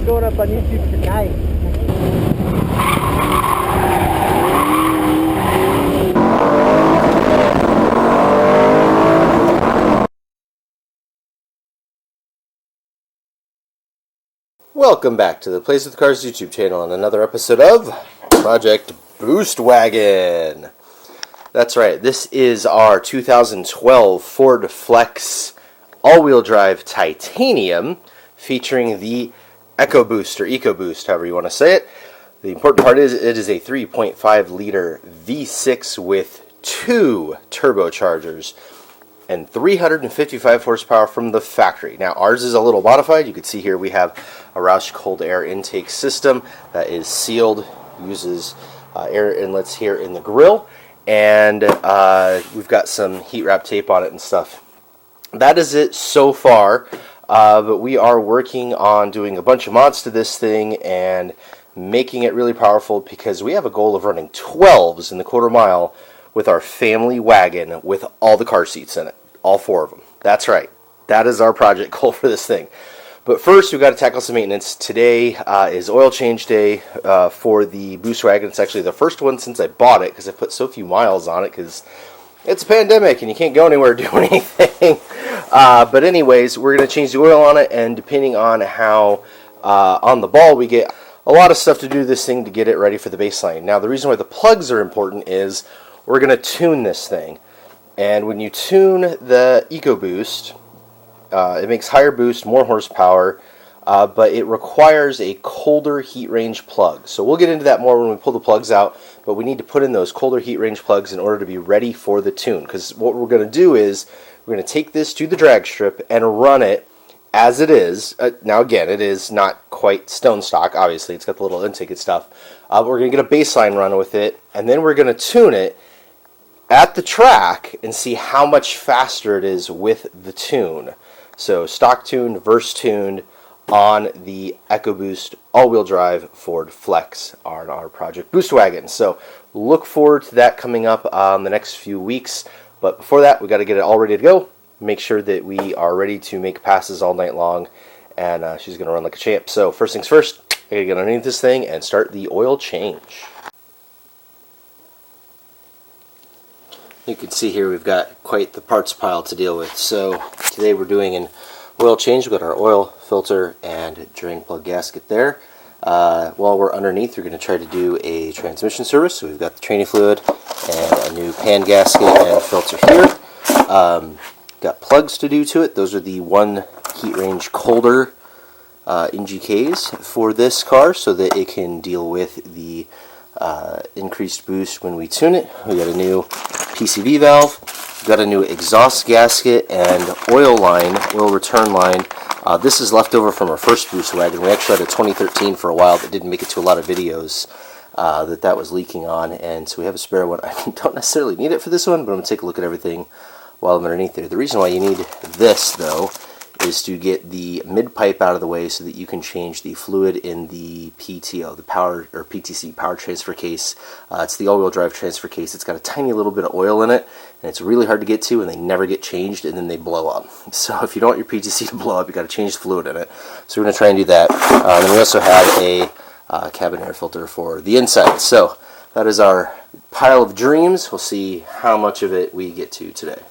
going up on YouTube tonight. Welcome back to the Plays with Cars YouTube channel and another episode of Project Boost Wagon. That's right, this is our 2012 Ford Flex all-wheel drive titanium featuring the EcoBoost or EcoBoost, however you want to say it. The important part is it is a 3.5 liter V6 with 2 turbochargers and 355 horsepower from the factory. Now ours is a little modified. You can see here we have a Roush cold air intake system that is sealed, uses air inlets here in the grill, and we've got some heat wrap tape on it and stuff. That is it so far, but we are working on doing a bunch of mods to this thing and making it really powerful because we have a goal of running 12s in the quarter mile with our family wagon with all the car seats in it, all 4 of them. That's right, that is our project goal for this thing. But first, we've got to tackle some maintenance. Today is oil change day for the Boost Wagon. It's actually the first one since I bought it because I put so few miles on it because it's a pandemic and you can't go anywhere or do anything. But anyways, we're going to change the oil on it, and depending on how on the ball we get, a lot of stuff to do to this thing to get it ready for the baseline. Now, the reason why the plugs are important is we're going to tune this thing. And when you tune the EcoBoost, it makes higher boost, more horsepower, but it requires a colder heat range plug. So we'll get into that more when we pull the plugs out, but we need to put in those colder heat range plugs in order to be ready for the tune. Because what we're going to do is we're going to take this to the drag strip and run it as it is. Now again, it is not quite stone stock, obviously. It's got the little intake and stuff. But we're going to get a baseline run with it, and then we're going to tune it at the track and see how much faster it is with the tune. So stock tuned versus tuned on the EcoBoost all-wheel drive Ford Flex on our Project Boost Wagon. So look forward to that coming up the next few weeks. But before that, we got to get it all ready to go. Make sure that we are ready to make passes all night long, and she's going to run like a champ. So first things first, I got to get underneath this thing and start the oil change. You can see here we've got quite the parts pile to deal with. So today we're doing an oil change. We've got our oil filter and drain plug gasket there. While we're underneath, we're going to try to do a transmission service. So we've got the training fluid and a new pan gasket and filter here. Got plugs to do to it. Those are the 1 heat range colder NGKs for this car so that it can deal with the increased boost when we tune it. We got a new PCV valve, got a new exhaust gasket and oil return line. This is left over from our first Boost Wagon. We actually had a 2013 for a while that didn't make it to a lot of videos that was leaking on, and so we have a spare one. I don't necessarily need it for this one, but I'm going to take a look at everything while I'm underneath there. The reason why you need this, though, is to get the mid pipe out of the way so that you can change the fluid in the PTO, the power or PTC power transfer case. It's the all-wheel drive transfer case. It's got a tiny little bit of oil in it, and it's really hard to get to, and they never get changed, and then they blow up. So if you don't want your PTC to blow up, you got to change the fluid in it. So we're going to try and do that. And we also have a cabin air filter for the inside. So that is our pile of dreams. We'll see how much of it we get to today.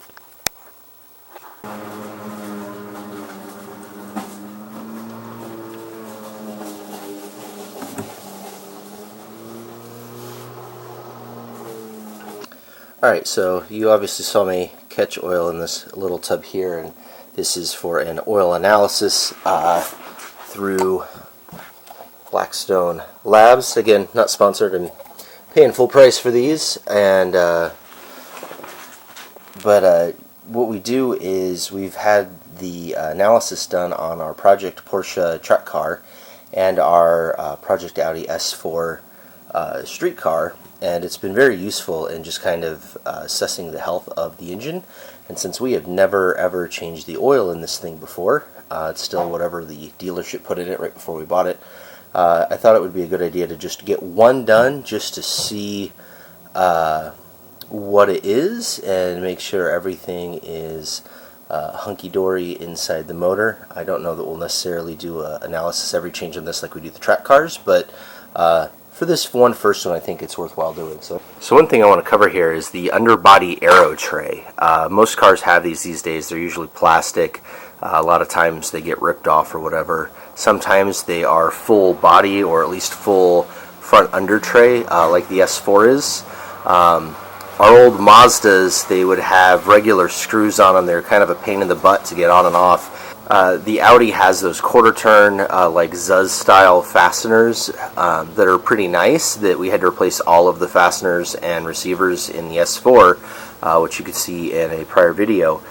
Alright, so you obviously saw me catch oil in this little tub here, and this is for an oil analysis through Blackstone Labs. Again, not sponsored, and paying full price for these. And what we do is we've had the analysis done on our Project Porsche truck car and our Project Audi S4 street car. And it's been very useful in just kind of assessing the health of the engine. And since we have never ever changed the oil in this thing before, it's still whatever the dealership put in it right before we bought it, I thought it would be a good idea to just get one done just to see what it is and make sure everything is hunky-dory inside the motor. I don't know that we'll necessarily do an analysis every change on this like we do the track cars, but for this first one, I think it's worthwhile doing. So one thing I want to cover here is the underbody aero tray. Most cars have these days. They're usually plastic. A lot of times they get ripped off or whatever. Sometimes they are full body or at least full front under tray, like the S4 is. Our old Mazdas, they would have regular screws on them. They're kind of a pain in the butt to get on and off. The Audi has those quarter turn, like Zuz style fasteners that are pretty nice, that we had to replace all of the fasteners and receivers in the S4, which you could see in a prior video.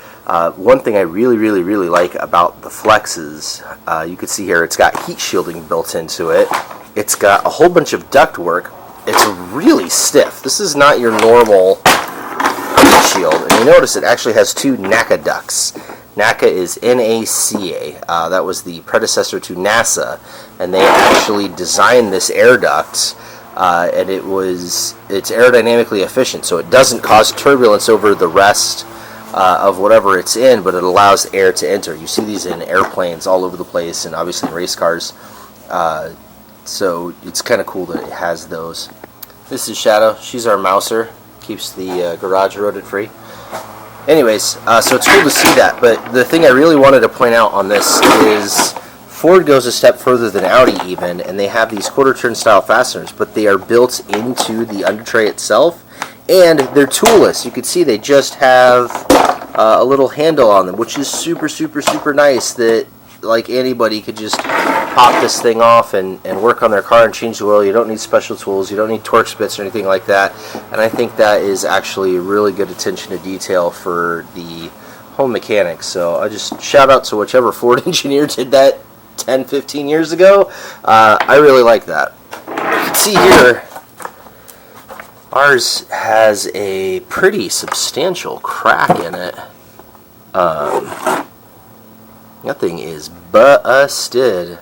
One thing I really like about the Flexes, you can see here it's got heat shielding built into it. It's got a whole bunch of duct work. It's really stiff. This is not your normal heat shield. And you notice it actually has two NACA ducts. NACA is NACA. That was the predecessor to NASA. And they actually designed this air duct. And it's aerodynamically efficient. So it doesn't cause turbulence over the rest of whatever it's in, but it allows air to enter. You see these in airplanes all over the place, and obviously in race cars. So it's kind of cool that it has those. This is Shadow. She's our mouser. Keeps the garage rodent free. Anyways, so it's cool to see that. But the thing I really wanted to point out on this is Ford goes a step further than Audi even, and they have these quarter turn style fasteners, but they are built into the Undertray itself, and they're toolless. You can see they just have a little handle on them, which is super nice, that like anybody could just pop this thing off and work on their car and change the oil. You don't need special tools, you don't need torque bits or anything like that, and I think that is actually really good attention to detail for the home mechanics. So I just shout out to whichever Ford engineer did that 10-15 years ago. I really like that. You can see here ours has a pretty substantial crack in it. That thing is busted.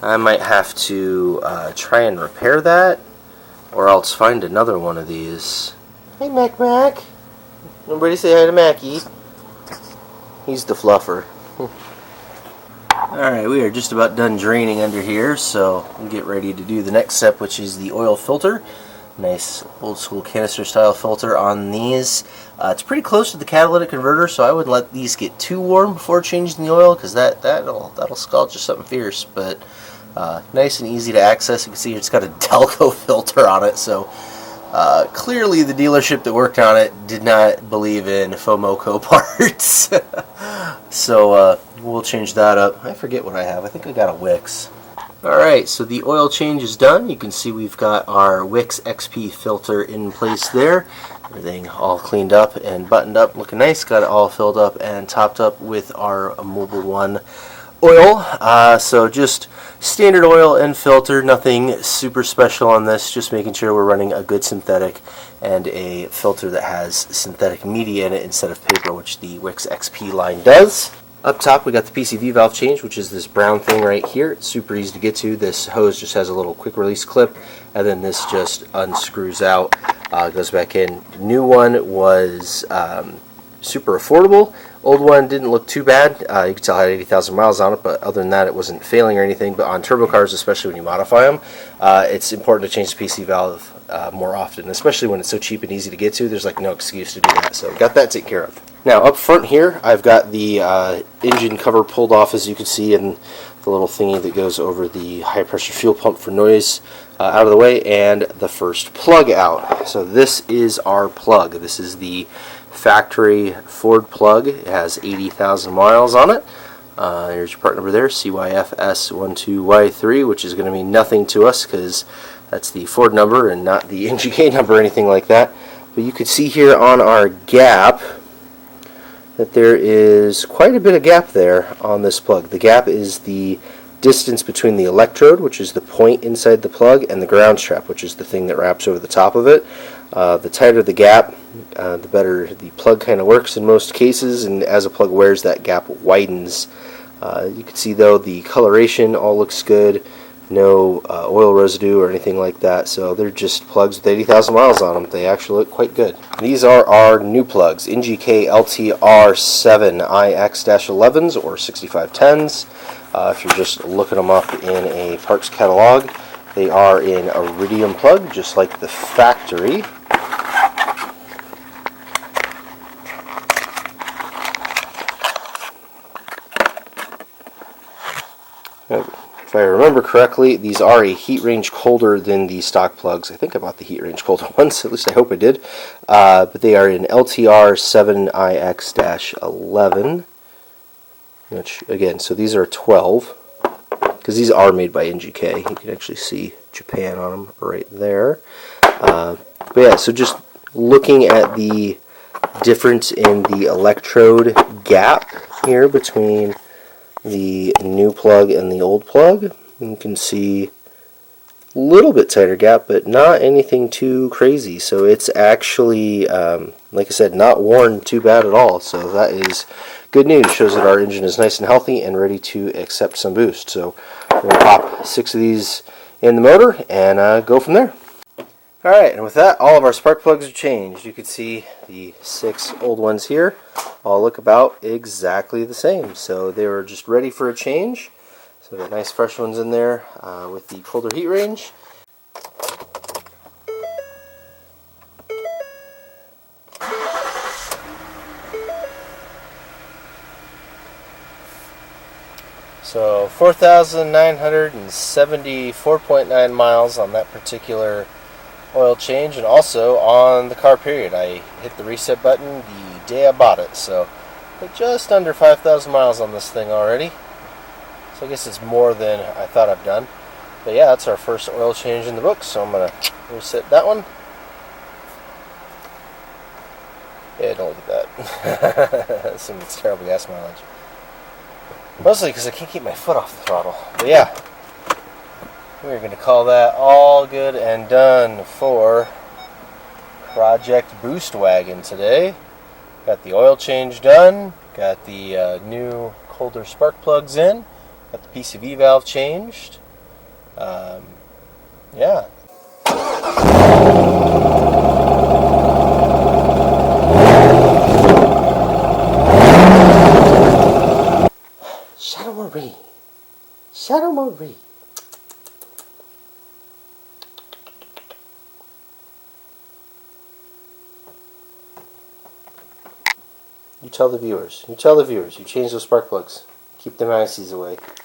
I might have to try and repair that, or else find another one of these. Hey, Mac. Nobody say hi to Mackie. He's the fluffer. Alright, we are just about done draining under here, so we'll get ready to do the next step, which is the oil filter. Nice old school canister style filter on these. It's pretty close to the catalytic converter, so I wouldn't let these get too warm before changing the oil, because that'll scald just something fierce. But nice and easy to access. You can see it's got a Delco filter on it, so clearly the dealership that worked on it did not believe in FOMOCO parts. So we'll change that up. I forget what I have. I think I got a Wix. Alright, so the oil change is done. You can see we've got our Wix XP filter in place there. Everything all cleaned up and buttoned up, looking nice. Got it all filled up and topped up with our Mobil 1 oil. So just standard oil and filter, nothing super special on this, just making sure we're running a good synthetic and a filter that has synthetic media in it instead of paper, which the Wix XP line does. Up top we got the PCV valve change, which is this brown thing right here. It's super easy to get to. This hose just has a little quick release clip, and then this just unscrews out, goes back in. New one was super affordable. Old one didn't look too bad. You could tell it had 80,000 miles on it, but other than that it wasn't failing or anything. But on turbo cars, especially when you modify them, it's important to change the PC valve more often, especially when it's so cheap and easy to get to. There's like no excuse to do that, so got that taken care of. Now up front here I've got the engine cover pulled off, as you can see, and the little thingy that goes over the high pressure fuel pump for noise out of the way, and the first plug out. So this is our plug. This is the factory Ford plug. It has 80,000 miles on it. Here's your part number there, CYFS12Y3, which is going to mean nothing to us because that's the Ford number and not the NGK number or anything like that. But you can see here on our gap that there is quite a bit of gap there on this plug. The gap is the distance between the electrode, which is the point inside the plug, and the ground strap, which is the thing that wraps over the top of it. The tighter the gap, the better the plug kind of works in most cases, and as a plug wears, that gap widens. You can see though the coloration all looks good. no oil residue or anything like that. So they're just plugs with 80,000 miles on them. They actually look quite good. These are our new plugs, NGK LTR7IX-11s or 6510s. If you're just looking them up in a parts catalog, they are in iridium plug, just like the factory. If I remember correctly, these are a heat range colder than the stock plugs. I think I bought the heat range colder ones, at least I hope I did. But they are in LTR7IX-11, which, again, so these are 12, because these are made by NGK. You can actually see Japan on them right there. But yeah, so just looking at the difference in the electrode gap here between the new plug and the old plug, you can see a little bit tighter gap, but not anything too crazy. So it's actually, like I said, not worn too bad at all. So that is good news. Shows that our engine is nice and healthy and ready to accept some boost. So we're going to pop 6 of these in the motor and go from there. Alright, and with that, all of our spark plugs are changed. You can see the 6 old ones here all look about exactly the same. So they were just ready for a change. So we got nice fresh ones in there with the colder heat range. So 4,974.9 miles on that particular oil change, and also on the car period. I hit the reset button the day I bought it, so just under 5,000 miles on this thing already. So I guess it's more than I thought I've done. But yeah, that's our first oil change in the book, so I'm going to reset that one. Yeah, don't look at that. Some terrible gas mileage. Mostly because I can't keep my foot off the throttle. But yeah, we're going to call that all good and done for Project Boost Wagon today. Got the oil change done, got the new colder spark plugs in, got the PCV valve changed. Yeah. Shadow Marie. Shadow Marie. You tell the viewers. You tell the viewers. You change those spark plugs. Keep the ICs away.